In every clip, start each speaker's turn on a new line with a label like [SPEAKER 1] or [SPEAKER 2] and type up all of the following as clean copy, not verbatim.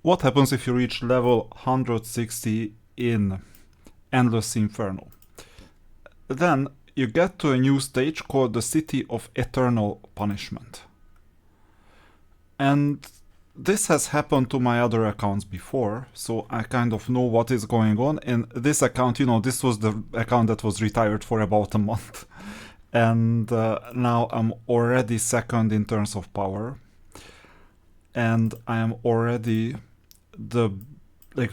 [SPEAKER 1] What happens if you reach level 160 in Endless Inferno? Then you get to a new stage called the City of Eternal Punishment. And this has happened to my other accounts before, so I kind of know what is going on. In this account, this was the account that was retired for about a month. And now I'm already second in terms of power. And I am already the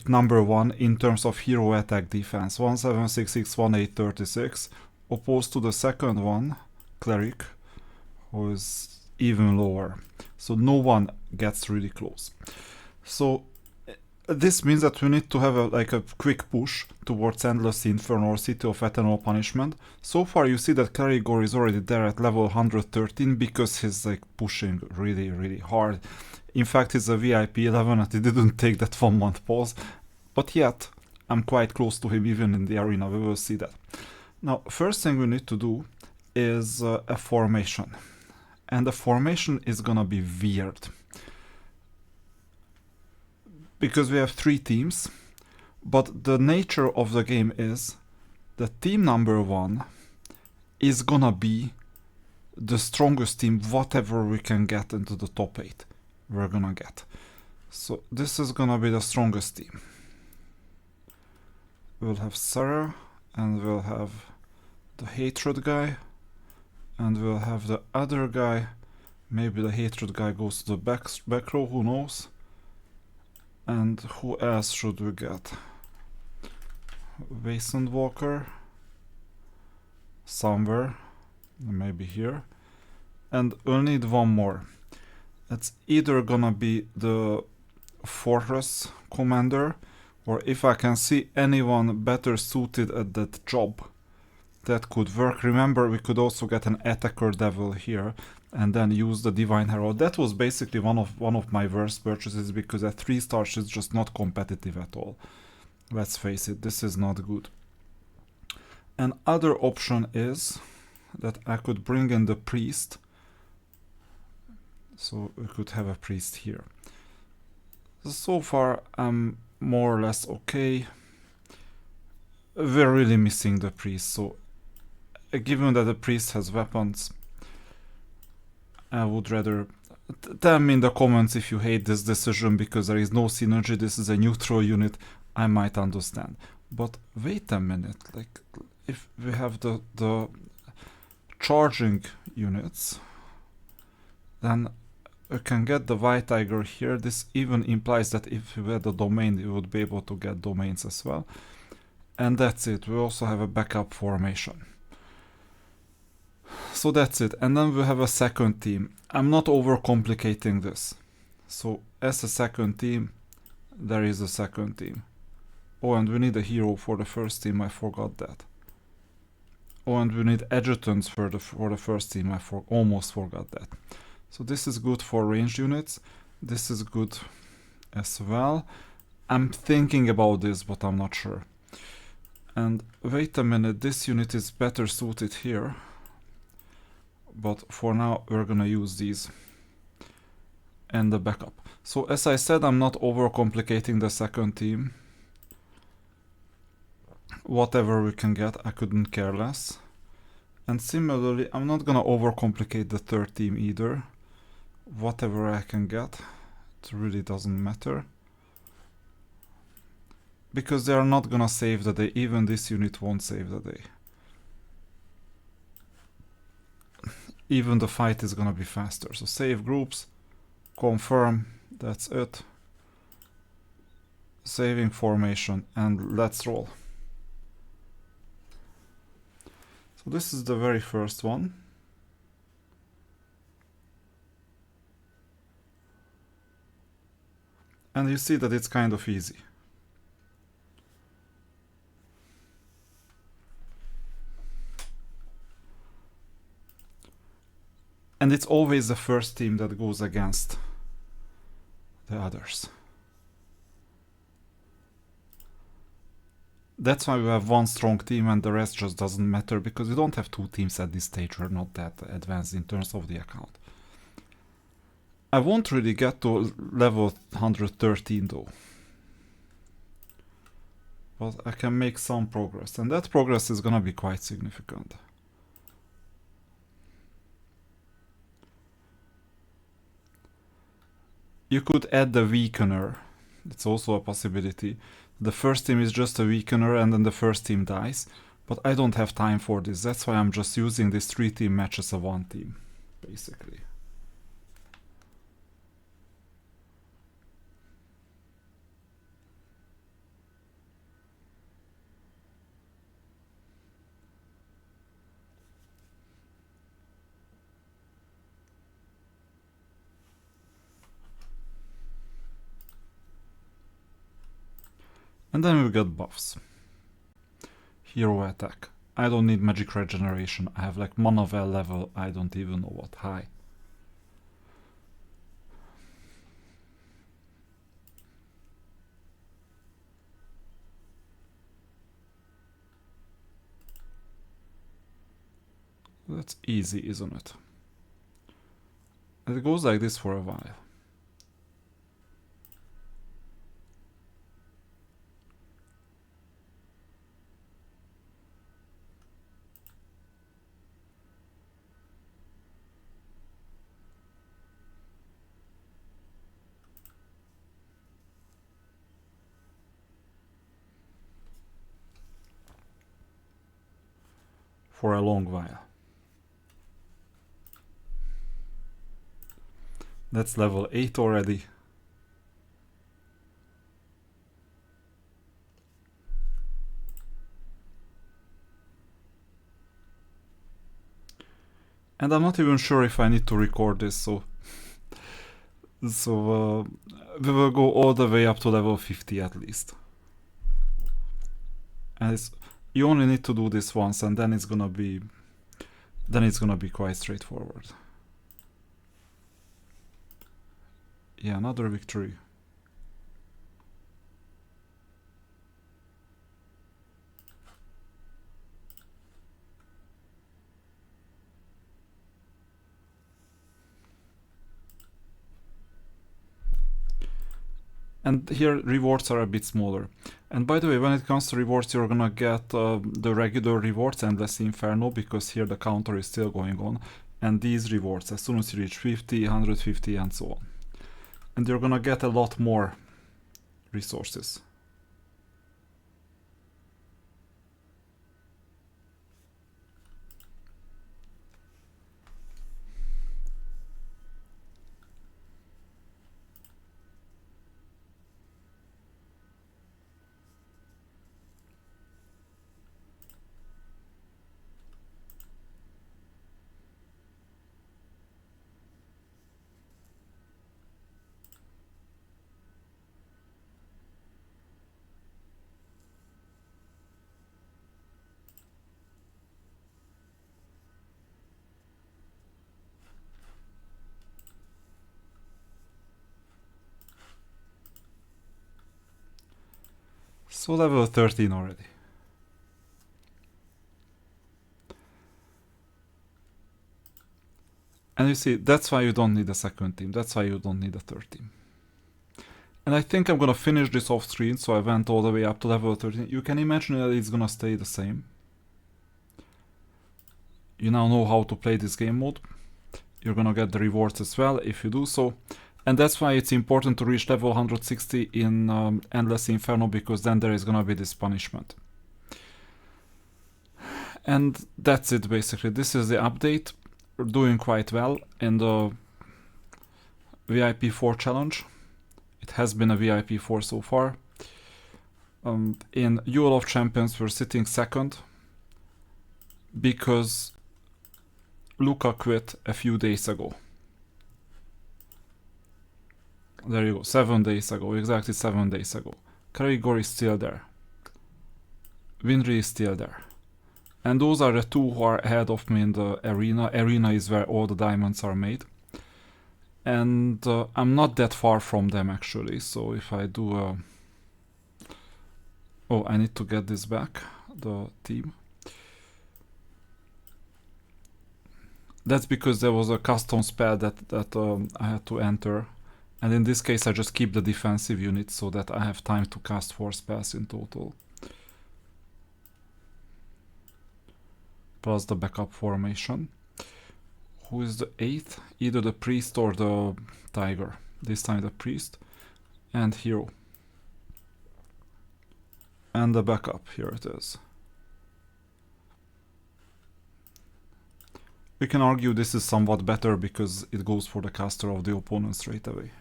[SPEAKER 1] number one in terms of hero attack defense, 1766, 1836, opposed to the second one, Cleric, who is even lower. So no one gets really close. So this means that we need to have a quick push towards Endless Inferno or City of Eternal Punishment. So far you see that Caragor is already there at level 113 because he's pushing really, really hard. In fact, he's a VIP 11 and he didn't take that 1 month pause. But yet, I'm quite close to him even in the arena, we will see that. Now, first thing we need to do is a formation. And the formation is gonna be weird. Because we have 3 teams, but the nature of the game is that team number 1 is gonna be the strongest team, whatever we can get into the top 8, we're gonna get. So this is gonna be the strongest team. We'll have Sarah, and we'll have the Hatred guy, and we'll have the other guy. Maybe the Hatred guy goes to the back row, who knows? And who else should we get? Wasteland Walker, somewhere, maybe here. And we'll need one more. It's either gonna be the Fortress Commander, or if I can see anyone better suited at that job, that could work. Remember, we could also get an Attacker Devil here, and then use the Divine Herald. That was basically one of my worst purchases, because at 3 stars it's just not competitive at all. Let's face it, this is not good. An other option is that I could bring in the Priest. So we could have a Priest here. So far I'm more or less okay. We're really missing the Priest, so given that the Priest has weapons, I would rather... Tell me in the comments if you hate this decision because there is no synergy, this is a neutral unit, I might understand. But wait a minute, if we have the charging units, then we can get the White Tiger here. This even implies that if we had a domain, we would be able to get domains as well. And that's it, we also have a backup formation. So that's it, and then we have a second team. I'm not overcomplicating this. So as a second team, there is a second team. Oh, and we need a hero for the first team, I forgot that. Oh, and we need adjutants for the first team, I almost forgot that. So this is good for ranged units. This is good as well. I'm thinking about this, but I'm not sure. And wait a minute, this unit is better suited here. But for now, we're gonna use these and the backup. So as I said, I'm not overcomplicating the second team. Whatever we can get, I couldn't care less. And similarly, I'm not gonna overcomplicate the third team either. Whatever I can get, it really doesn't matter. Because they are not gonna save the day, even this unit won't save the day. Even the fight is gonna be faster. So save groups, confirm, that's it. Saving formation, and let's roll. So this is the very first one. And you see that it's kind of easy. And it's always the first team that goes against the others. That's why we have one strong team and the rest just doesn't matter, because we don't have 2 teams at this stage. We're not that advanced in terms of the account. I won't really get to level 113 though. But I can make some progress, and that progress is gonna be quite significant. You could add the weakener. It's also a possibility. The first team is just a weakener and then the first team dies. But I don't have time for this. That's why I'm just using this 3-team match as a 1-team, basically. And then we get buffs. Hero attack. I don't need magic regeneration. I have like mana well level, I don't even know what high. That's easy, isn't it? And it goes like this for a while. For a long while. That's level 8 already. And I'm not even sure if I need to record this, so we will go all the way up to level 50 at least. And you only need to do this once, and then it's gonna be quite straightforward. Yeah, another victory. And here rewards are a bit smaller. And by the way, when it comes to rewards, you're gonna get the regular rewards Endless Inferno, because here the counter is still going on. And these rewards, as soon as you reach 50, 150 and so on. And you're gonna get a lot more resources. So level 13 already. And you see, that's why you don't need a second team. That's why you don't need a third team. And I think I'm gonna finish this off screen, so I went all the way up to level 13. You can imagine that it's gonna stay the same. You now know how to play this game mode. You're gonna get the rewards as well if you do so. And that's why it's important to reach level 160 in Endless Inferno, because then there is gonna be this punishment. And that's it basically. This is the update. We're doing quite well in the VIP 4 challenge. It has been a VIP 4 so far. In Duel of Champions we're sitting second because Luca quit a few days ago. There you go, 7 days ago, exactly 7 days ago. Krigor is still there. Winry is still there. And those are the two who are ahead of me in the arena. Arena is where all the diamonds are made. And I'm not that far from them actually, so if I do oh, I need to get this back, the team. That's because there was a custom spell that I had to enter. And in this case I just keep the defensive unit so that I have time to cast 4 spells in total. Plus the backup formation. Who is the 8th? Either the priest or the tiger. This time the priest. And hero. And the backup, here it is. We can argue this is somewhat better because it goes for the caster of the opponent straight away.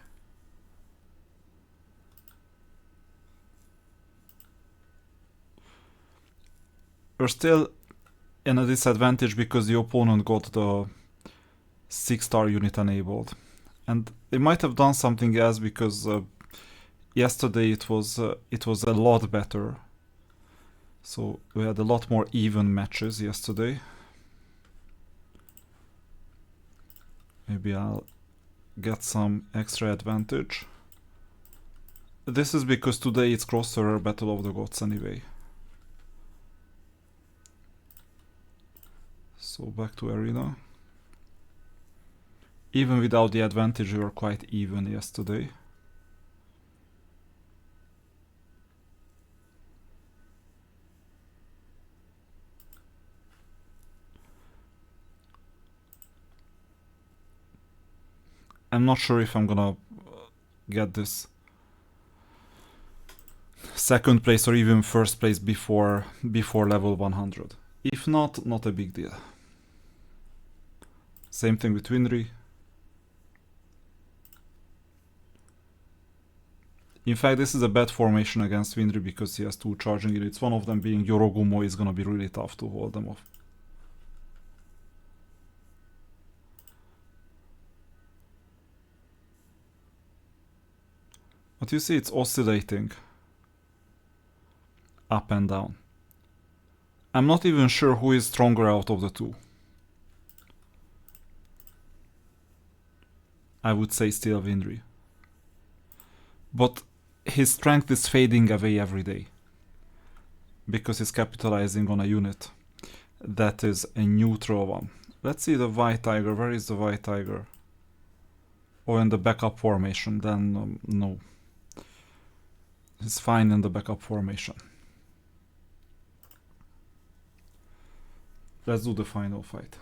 [SPEAKER 1] We're still in a disadvantage because the opponent got the 6-star unit enabled. And they might have done something else because yesterday it was a lot better. So we had a lot more even matches yesterday. Maybe I'll get some extra advantage. This is because today it's Cross-Server Battle of the Gods anyway. So back to Arena. Even without the advantage we were quite even yesterday. I'm not sure if I'm gonna get this second place or even first place before level 100. If not, not a big deal. Same thing with Winry. In fact, this is a bad formation against Winry because he has 2 charging units. One of them being Yorogumo is gonna be really tough to hold them off. But you see it's oscillating up and down. I'm not even sure who is stronger out of the 2. I would say still Winry. But his strength is fading away every day. Because he's capitalizing on a unit that is a neutral one. Let's see the White Tiger. Where is the White Tiger? Or in the backup formation, then no. It's fine in the backup formation. Let's do the final fight.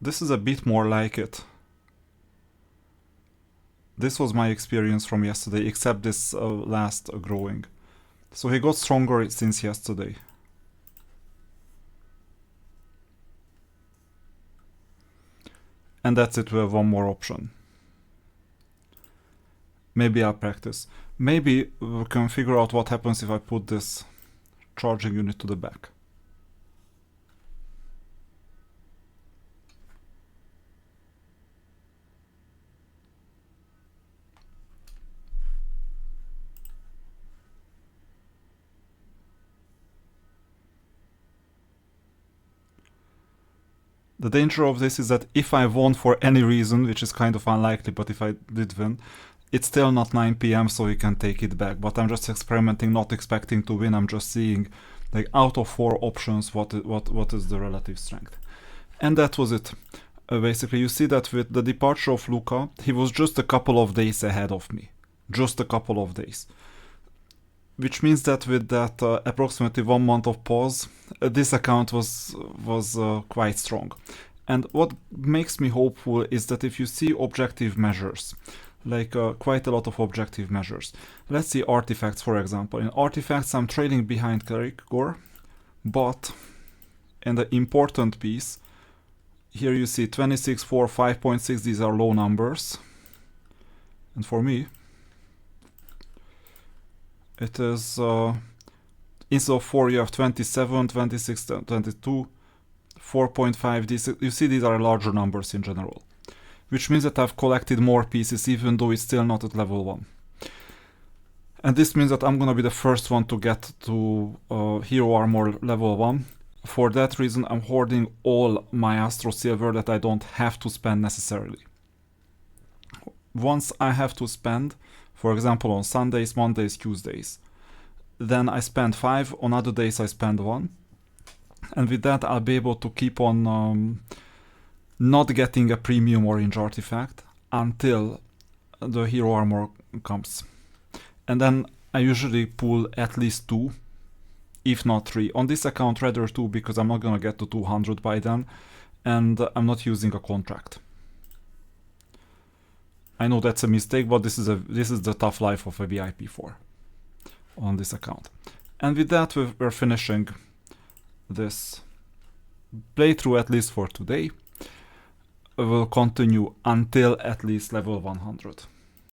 [SPEAKER 1] This is a bit more like it. This was my experience from yesterday, except this last growing. So he got stronger since yesterday. And that's it, we have one more option. Maybe I'll practice. Maybe we can figure out what happens if I put this charging unit to the back. The danger of this is that if I won for any reason, which is kind of unlikely, but if I did win, it's still not 9 PM, so he can take it back. But I'm just experimenting, not expecting to win. I'm just seeing, like, out of 4 options, what is the relative strength. And that was it. Basically, you see that with the departure of Luca, he was just a couple of days ahead of me. Just a couple of days. Which means that with that approximately 1 month of pause, this account was quite strong. And what makes me hopeful is that if you see objective measures, like quite a lot of objective measures. Let's see artifacts, for example. In artifacts, I'm trailing behind Kerygor, but in the important piece, here you see 26, 4, 5.6, these are low numbers. And for me, it is, instead of 4 you have 27, 26, 22, 4.5, you see these are larger numbers in general. Which means that I've collected more pieces even though it's still not at level 1. And this means that I'm gonna be the first one to get to Hero Armor level 1. For that reason I'm hoarding all my Astro Silver that I don't have to spend necessarily. once I have to spend, for example, on Sundays, Mondays, Tuesdays, then I spend 5, on other days I spend 1. And with that, I'll be able to keep on not getting a premium orange artifact until the hero armor comes. And then I usually pull at least 2, if not 3. On this account, rather 2, because I'm not gonna get to 200 by then, and I'm not using a contract. I know that's a mistake, but this is the tough life of a VIP4 on this account. And with that, we're finishing this playthrough, at least for today. We'll continue until at least level 100.